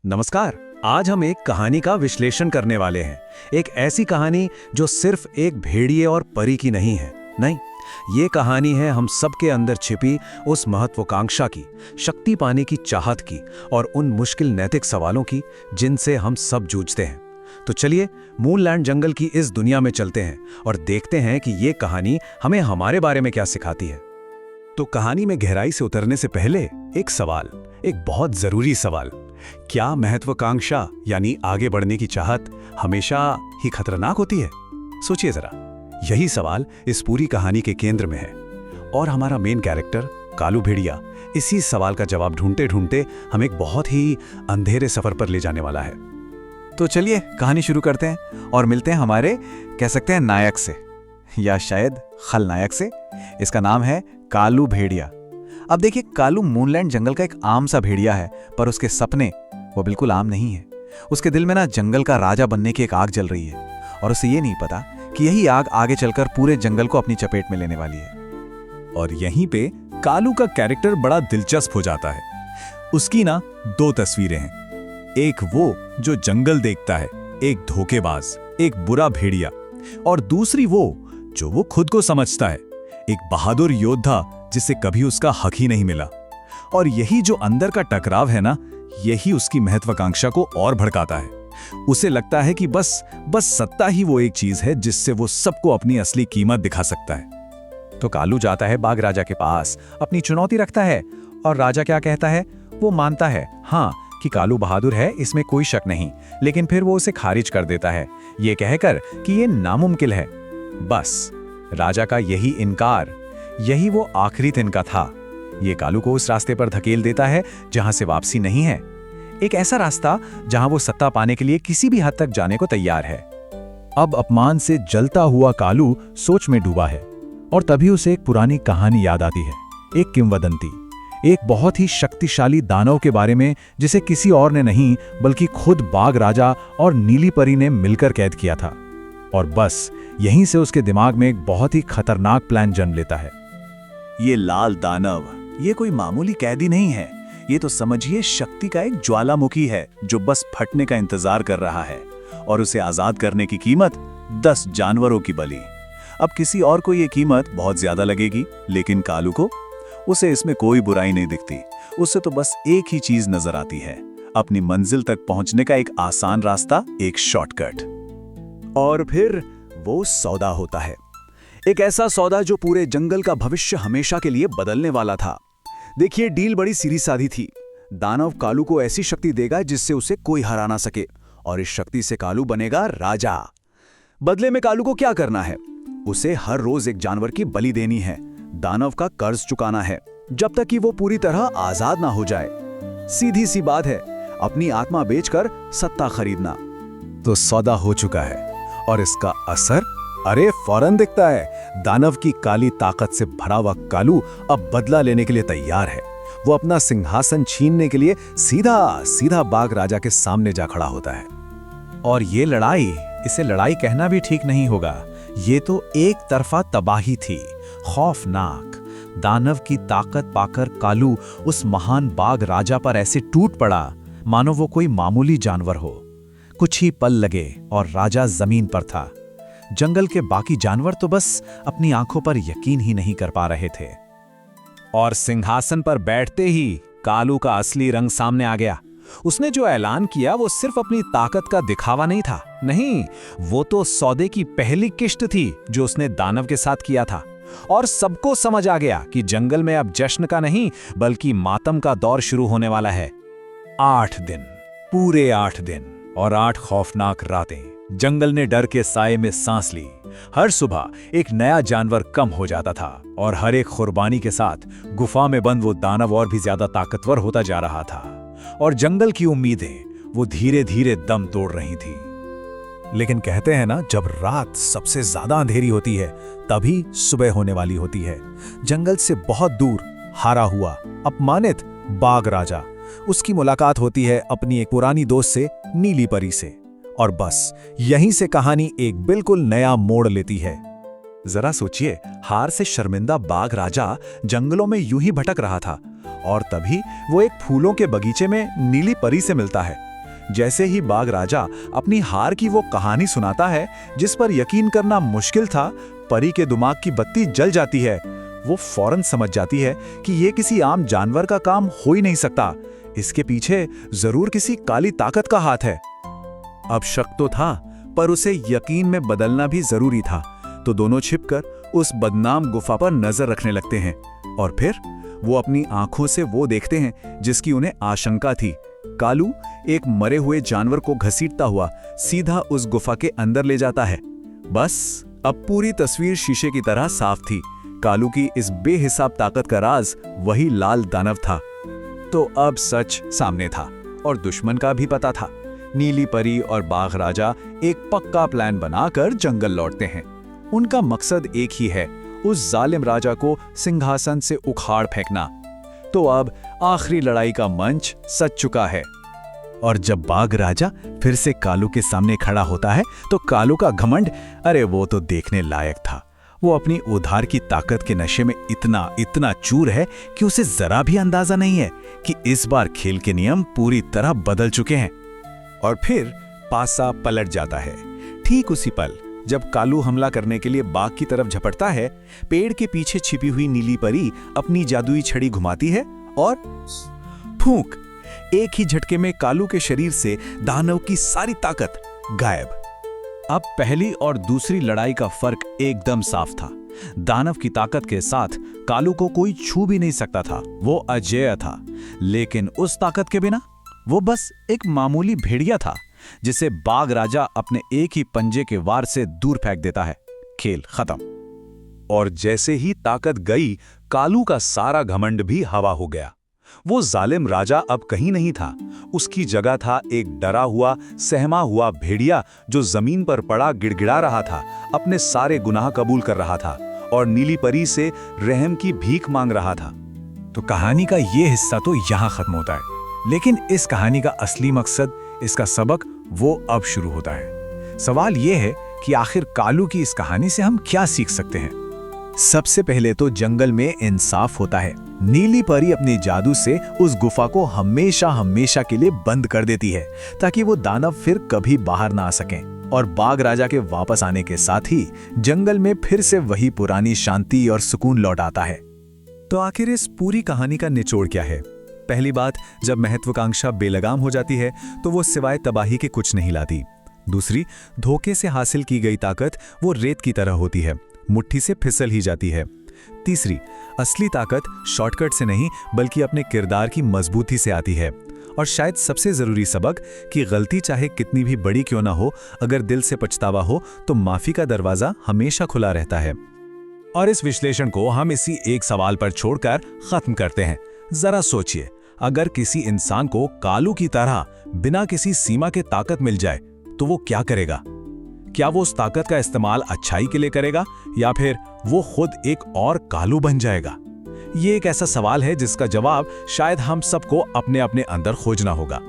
नमस्कार। आज हम एक कहानी का विश्लेषण करने वाले हैं। एक ऐसी कहानी जो सिर्फ एक भेड़िए और परी की नहीं है। नहीं, ये कहानी है हम सबके अंदर छिपी उस महत्वाकांक्षा की, शक्ति पाने की चाहत की और उन मुश्किल नैतिक सवालों की जिनसे हम सब जूझते हैं। तो चलिए मूनलैंड जंगल की इस दुनिया में चलते हैं और देखते हैं कि ये कहानी हमें हमारे बारे में क्या सिखाती है। तो कहानी में गहराई से उतरने से पहले एक सवाल, एक बहुत जरूरी सवाल। क्या महत्वाकांक्षा यानी आगे बढ़ने की चाहत हमेशा ही खतरनाक होती है? सोचिए जरा। यही सवाल इस पूरी कहानी के केंद्र में है और हमारा मेन कैरेक्टर कालू भेड़िया इसी सवाल का जवाब ढूंढते ढूंढते हम एक बहुत ही अंधेरे सफर पर ले जाने वाला है। तो चलिए कहानी शुरू करते हैं और मिलते हैं हमारे कह सकते हैं नायक से, या शायद खलनायक से। इसका नाम है कालू भेड़िया। अब देखिए, कालू मूनलैंड जंगल का एक आम सा भेड़िया है, पर उसके सपने वो बिल्कुल आम नहीं है। उसके दिल में ना जंगल का राजा बनने की एक आग जल रही है और उसे ये नहीं पता कि यही आग आगे चलकर पूरे जंगल को अपनी चपेट में लेने वाली है। और यहीं पे कालू का कैरेक्टर बड़ा दिलचस्प हो जाता है। उसकी ना दो तस्वीरें हैं, एक वो जो जंगल देखता है, एक धोखेबाज, एक बुरा भेड़िया, और दूसरी वो खुद को समझता है, एक बहादुर योद्धा जिसे कभी उसका हक ही नहीं मिला। और यही जो अंदर का टकराव है ना, यही उसकी महत्वाकांक्षा को और भड़काता है। उसे लगता है कि बस सत्ता ही वो एक चीज है जिससे वो सबको अपनी असली कीमत दिखा सकता है। तो कालू जाता है बाघ राजा के पास, अपनी चुनौती रखता है और राजा क्या कहता है? वो मानता है हाँ कि कालू बहादुर है, इसमें कोई शक नहीं, लेकिन फिर वो उसे खारिज कर देता है, ये कहकर कि ये नामुमकिन है। बस राजा का यही इनकार, यही वो आखिरी तिनका था। ये कालू को उस रास्ते पर धकेल देता है जहां से वापसी नहीं है, एक ऐसा रास्ता जहां वो सत्ता पाने के लिए किसी भी हद तक जाने को तैयार है। अब अपमान से जलता हुआ कालू सोच में डूबा है और तभी उसे एक पुरानी कहानी याद आती है, एक किंवदंती, एक बहुत ही शक्तिशाली दानव के बारे में जिसे किसी और ने नहीं बल्कि खुद बाघ राजा और नीली परी ने मिलकर कैद किया था। और बस यहीं से उसके दिमाग में एक बहुत ही खतरनाक प्लान जन्म लेता है। ये लाल दानव, ये कोई मामूली कैदी नहीं है, ये तो समझिए शक्ति का एक ज्वालामुखी है जो बस फटने का इंतजार कर रहा है। और उसे आजाद करने की कीमत 10 जानवरों की बलि। अब किसी और को ये कीमत बहुत ज्यादा लगेगी, लेकिन कालू को, उसे इसमें कोई बुराई नहीं दिखती। उसे तो बस एक ही चीज नजर आती है, अपनी मंजिल तक पहुंचने का एक आसान रास्ता, एक शॉर्टकट। और फिर वो सौदा होता है, एक ऐसा सौदा जो पूरे जंगल का भविष्य हमेशा के लिए बदलने वाला था। देखिए, डील बड़ी सीधी साधी थी। दानव कालू को ऐसी शक्ति देगा जिससे उसे कोई हरा ना सके, और इस शक्ति से कालू बनेगा राजा। बदले में कालू को क्या करना है? उसे हर रोज एक जानवर की बलि देनी है, दानव का कर्ज चुकाना है, जब तक कि वो पूरी तरह आजाद ना हो जाए। सीधी सी बात है, अपनी आत्मा बेचकर सत्ता खरीदना। तो सौदा हो चुका है और इसका असर अरे फौरन दिखता है। दानव की काली ताकत से भरा हुआ कालू अब बदला लेने के लिए तैयार है। वो अपना सिंहासन छीनने के लिए सीधा सीधा बाघ राजा के सामने जा खड़ा होता है। और ये लड़ाई, इसे लड़ाई कहना भी ठीक नहीं होगा, ये तो एक तरफा तबाही थी, खौफनाक। दानव की ताकत पाकर कालू उस महान बाघ राजा पर ऐसे टूट पड़ा मानो वो कोई मामूली जानवर हो। कुछ ही पल लगे और राजा जमीन पर था। जंगल के बाकी जानवर तो बस अपनी आंखों पर यकीन ही नहीं कर पा रहे थे। और सिंहासन पर बैठते ही कालू का असली रंग सामने आ गया। उसने जो ऐलान किया वो सिर्फ अपनी ताकत का दिखावा नहीं था, नहीं, वो तो सौदे की पहली किश्त थी जो उसने दानव के साथ किया था। और सबको समझ आ गया कि जंगल में अब जश्न का नहीं बल्कि मातम का दौर शुरू होने वाला है। 8 दिन, पूरे 8 दिन और 8 खौफनाक रातें जंगल ने डर के साए में सांस ली। हर सुबह एक नया जानवर कम हो जाता था और हर एक कुर्बानी के साथ गुफा में बंद वो दानव और भी ज्यादा ताकतवर होता जा रहा था। और जंगल की उम्मीदें वो धीरे धीरे दम तोड़ रही थी। लेकिन कहते हैं ना, जब रात सबसे ज्यादा अंधेरी होती है तभी सुबह होने वाली होती है। जंगल से बहुत दूर हारा हुआ, अपमानित बाघ राजा, उसकी मुलाकात होती है अपनी एक पुरानी दोस्त से, नीली परी से। और बस यहीं से कहानी एक बिल्कुल नया मोड़ लेती है। जरा सोचिए, हार से शर्मिंदा बाघ राजा जंगलों में यूं ही भटक रहा था और तभी वो एक फूलों के बगीचे में नीली परी से मिलता है जैसे ही बाघ राजा अपनी हार की वो कहानी सुनाता है जिस पर यकीन करना मुश्किल था, परी के दिमाग की बत्ती जल जाती है। वो फौरन समझ जाती है कि ये किसी आम जानवर का काम हो ही नहीं सकता, इसके पीछे जरूर किसी काली ताकत का हाथ है। अब शक तो था, पर उसे यकीन में बदलना भी जरूरी था, तो दोनों छिपकर उस बदनाम गुफा पर नजर रखने लगते हैं और फिर वो अपनी आंखों से वो देखते हैं जिसकी उन्हें आशंका थी। कालू एक मरे हुए जानवर को घसीटता हुआ सीधा उस गुफा के अंदर ले जाता है। बस अब पूरी तस्वीर शीशे की तरह साफ थी। कालू की इस बेहिसाब ताकत का राज वही लाल दानव था। तो अब सच सामने था और दुश्मन का भी पता था। नीली परी और बाघ राजा एक पक्का प्लान बनाकर जंगल लौटते हैं। उनका मकसद एक ही है, उस जालिम राजा को सिंहासन से उखाड़ फेंकना। तो अब आखिरी लड़ाई का मंच सज चुका है और जब बाघ राजा फिर से कालू के सामने खड़ा होता है तो कालू का घमंड, अरे वो तो देखने लायक था। वो अपनी उधार की ताकत के नशे में इतना चूर है कि उसे जरा भी अंदाजा नहीं है कि इस बार खेल के नियम पूरी तरह बदल चुके हैं। और फिर पासा पलट जाता है। ठीक उसी पल जब कालू हमला करने के लिए बाघ की तरफ झपटता है, पेड़ के पीछे छिपी हुई नीली परी अपनी जादुई छड़ी घुमाती है और फूंक, एक ही झटके में कालू के शरीर से दानव की सारी ताकत गायब। अब पहली और दूसरी लड़ाई का फर्क एकदम साफ था। दानव की ताकत के साथ कालू को कोई छू भी नहीं सकता था, वो अजेय था। लेकिन उस ताकत के बिना वो बस एक मामूली भेड़िया था जिसे बाघ राजा अपने एक ही पंजे के वार से दूर फेंक देता है। खेल खत्म। और जैसे ही ताकत गई, कालू का सारा घमंड भी हवा हो गया। वो जालिम राजा अब कहीं नहीं था, उसकी जगह था एक डरा हुआ, सहमा हुआ भेड़िया जो जमीन पर पड़ा गिड़गिड़ा रहा था, अपने सारे गुनाह कबूल कर रहा था और नीली परी से रहम की भीख मांग रहा था। तो कहानी का ये हिस्सा तो यहाँ खत्म होता है, लेकिन इस कहानी का असली मकसद, इसका सबक वो अब शुरू होता है। सवाल ये है कि आखिर कालू की इस कहानी से हम क्या सीख सकते हैं। सबसे पहले तो जंगल में इंसाफ होता है। नीली परी अपने जादू से उस गुफा को हमेशा के लिए बंद कर देती है ताकि वो दानव फिर कभी बाहर ना आ सकें। और बाघ राजा के वापस आने के साथ ही जंगल में फिर से वही पुरानी शांति और सुकून लौट आता है। तो आखिर इस पूरी कहानी का निचोड़ क्या है? पहली बात, जब महत्वाकांक्षा बेलगाम हो जाती है तो वो सिवाय तबाही के कुछ नहीं लाती। दूसरी, धोखे से हासिल की गई ताकत वो रेत की तरह होती है, मुट्ठी से फिसल ही जाती है। तीसरी, असली ताकत शॉर्टकट से नहीं बल्कि अपने किरदार की मजबूती से आती है। और शायद सबसे जरूरी सबक कि गलती चाहे कितनी भी बड़ी क्यों ना हो, अगर दिल से पछतावा हो तो माफी का दरवाजा हमेशा खुला रहता है। और इस विश्लेषण को हम इसी एक सवाल पर छोड़कर खत्म करते हैं। जरा सोचिए, अगर किसी इंसान को कालू की तरह बिना किसी सीमा के ताकत मिल जाए तो वो क्या करेगा? क्या वो उस ताकत का इस्तेमाल अच्छाई के लिए करेगा या फिर वो खुद एक और कालू बन जाएगा? ये एक ऐसा सवाल है जिसका जवाब शायद हम सबको अपने अपने अंदर खोजना होगा।